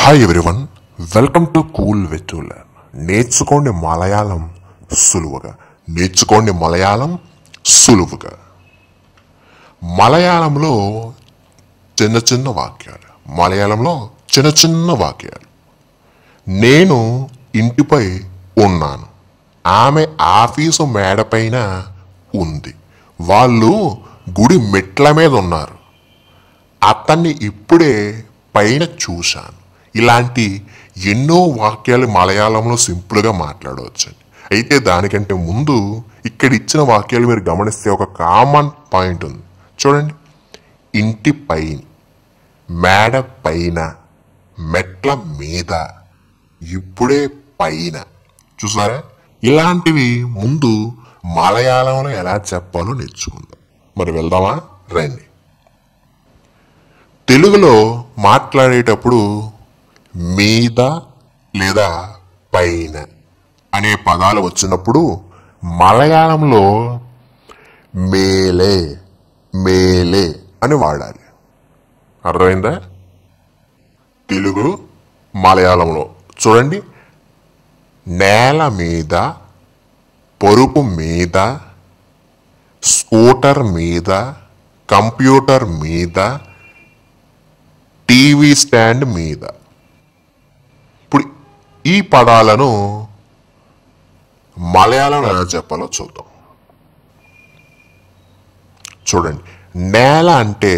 Hi everyone, welcome to cool with to learn. నేర్చుకోండి మలయాళం సులువుగా. నేర్చుకోండి మలయాళం సులువుగా. మలయాళంలో చిన్న చిన్న వాక్యాలు. మలయాళంలో చిన్న చిన్న వాక్యాలు. నేను ఇంటిపై ఉన్నాను. ఆమె ఆఫీసు మేడపైన ఉంది. వాళ్ళు గుడి మెట్ల మీద ఉన్నారు. అతన్ని ఇప్పుడే పైన చూశాను. ఇలాంటి ఎన్నో వాక్యాలు మలయాళంలో సింపుల్గా మాట్లాడవచ్చండి. అయితే దానికంటే ముందు ఇక్కడ ఇచ్చిన వాక్యాలు మీరు గమనిస్తే ఒక కామన్ పాయింట్ ఉంది. చూడండి, ఇంటి పైన, మేడ పైన, మెట్ల మీద, ఇప్పుడే పైన. చూసారా? ఇలాంటివి ముందు మలయాళంలో ఎలా చెప్పాలో నేర్చుకుందాం. మరి వెళ్దామా? రండి. తెలుగులో మాట్లాడేటప్పుడు మీద లేదా పైన అనే పదాలు వచ్చినప్పుడు మలయాళంలో మేలే మేలే అని వాడాలి. అర్థమైందా? తెలుగు మలయాళంలో చూడండి, నేల మీద, పొరుపు మీద, స్కూటర్ మీద, కంప్యూటర్ మీద, టీవీ స్టాండ్ మీద. ఇప్పుడు ఈ పదాలను మలయాళం ఎలా చెప్పాలో చూద్దాం. చూడండి, నేల అంటే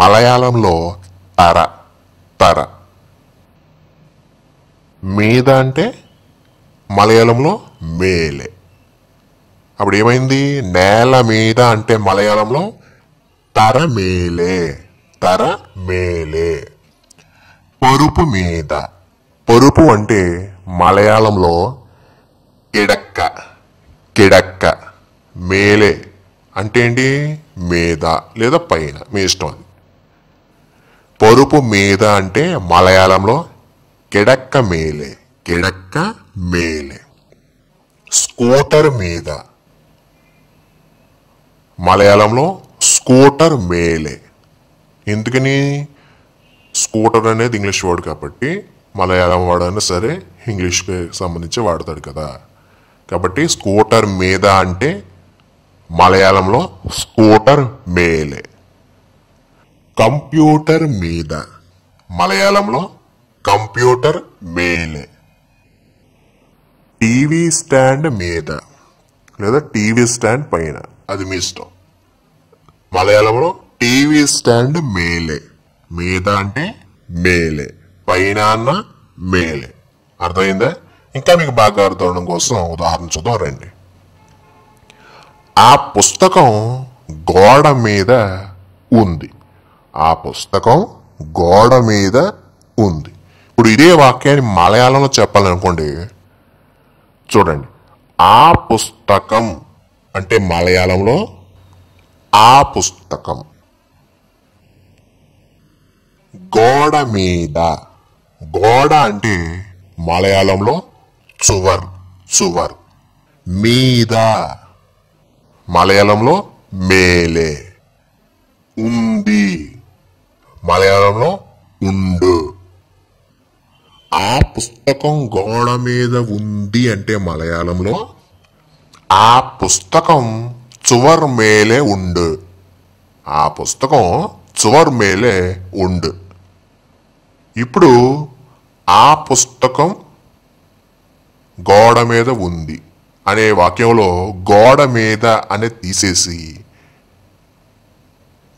మలయాళంలో తర తర. మీద అంటే మలయాళంలో మేలే. అప్పుడు ఏమైంది? నేల మీద అంటే మలయాళంలో తర మేలే తర మేలే. పొరుపు మీద. పొరుపు అంటే మలయాళంలో కిడక్క కిడక్క. మేలే అంటే ఏంటి? మీద లేదా పైన, మీ ఇష్టం అది. పొరుపు మీద అంటే మలయాళంలో కిడక్క మేలే కిడక్క మేలే. స్కూటర్ మీద మలయాళంలో స్కూటర్ మేలే. ఎందుకని? స్కూటర్ అనేది ఇంగ్లీష్ వర్డ్ కాబట్టి మలయాళం వాడైనా సరే ఇంగ్లీష్కి సంబంధించి వాడతాడు కదా. కాబట్టి స్కూటర్ మీద అంటే మలయాళంలో స్కూటర్ మేలే. కంప్యూటర్ మీద మలయాళంలో కంప్యూటర్ మేలే. టీవీ స్టాండ్ మీద లేదా టీవీ స్టాండ్ పైన, అది మీ ఇష్టం. మలయాళంలో టీవీ స్టాండ్ మేలే. మీద అంటే మేలే, పైన అన్న మేలే. అర్థమైందా? ఇంకా మీకు బాగా అర్థం కోసం ఉదాహరణ చూద్దాం రండి. ఆ పుస్తకం గోడ మీద ఉంది. ఆ పుస్తకం గోడ మీద ఉంది. ఇప్పుడు ఇదే వాక్యాన్ని మలయాళంలో చెప్పాలనుకోండి. చూడండి, ఆ పుస్తకం అంటే మలయాళంలో ఆ పుస్తకం. గోడ మీద. గోడ అంటే మలయాళంలో చువర్ చువర్. మీద మలయాళంలో మేలే. ఉంది మలయాళంలో ఉండు. ఆ పుస్తకం గోడ మీద ఉంది అంటే మలయాళంలో ఆ పుస్తకం చువర్ మేలే ఉండు. ఆ పుస్తకం చువర్ మేలే ఉండు. ఇప్పుడు ఆ పుస్తకం గోడ మీద ఉంది అనే వాక్యంలో గోడ మీద అనే తీసేసి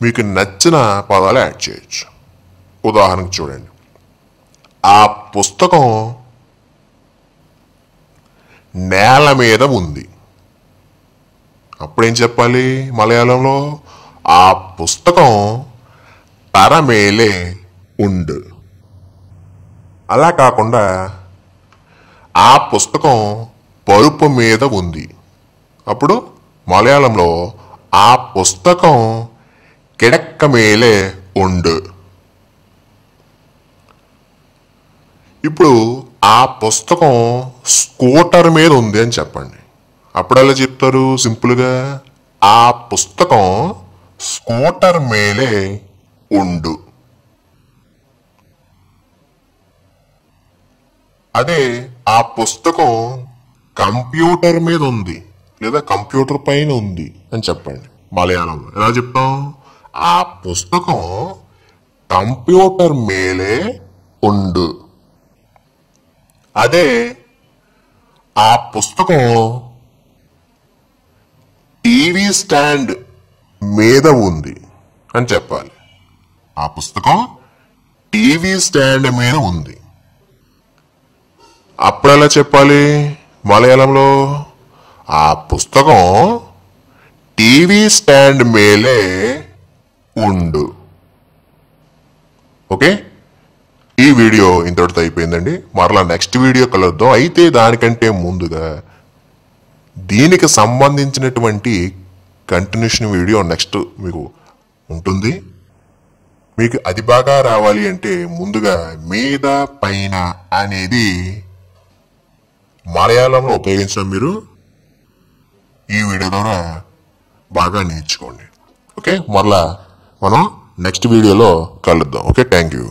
మీకు నచ్చిన పదాలు యాడ్ చేయొచ్చు. ఉదాహరణకు చూడండి, ఆ పుస్తకం నేల మీద ఉంది. అప్పుడేం చెప్పాలి మలయాళంలో? ఆ పుస్తకం తర మేలే ఉండు. అలా కాకుండా ఆ పుస్తకం పరుపు మీద ఉంది. అప్పుడు మలయాళంలో ఆ పుస్తకం కిడక్క మేలే ఉండు. ఇప్పుడు ఆ పుస్తకం స్కూటర్ మీద ఉంది అని చెప్పండి. అప్పుడు ఎలా చెప్తారు? సింపుల్గా ఆ పుస్తకం స్కూటర్ మేలే ఉండు. అదే ఆ పుస్తకం కంప్యూటర్ మీద ఉంది లేదా కంప్యూటర్ పైన ఉంది అని చెప్పండి మలయాళంలో. ఎలా చెప్తాం? ఆ పుస్తకం కంప్యూటర్ మేలే ఉండు. అదే ఆ పుస్తకం టీవీ స్టాండ్ మీద ఉంది అని చెప్పాలి. ఆ పుస్తకం టీవీ స్టాండ్ మీద ఉంది. అప్పుడు ఎలా చెప్పాలి మలయాళంలో? ఆ పుస్తకం టీవీ స్టాండ్ మేలే ఉండు. ఓకే, ఈ వీడియో ఇంతటితో అయిపోయిందండి. మరలా నెక్స్ట్ వీడియో కలుద్దాం. అయితే దానికంటే ముందుగా దీనికి సంబంధించినటువంటి కంటిన్యూషన్ వీడియో నెక్స్ట్ మీకు ఉంటుంది. మీకు అది బాగా రావాలి అంటే ముందుగా మీద పైన అనేది మలయాళంలో ఉపయోగించడం మీరు ఈ వీడియో ద్వారా బాగా నేర్చుకోండి. ఓకే, మరలా మనం నెక్స్ట్ వీడియోలో కలుద్దాం. Okay, thank you.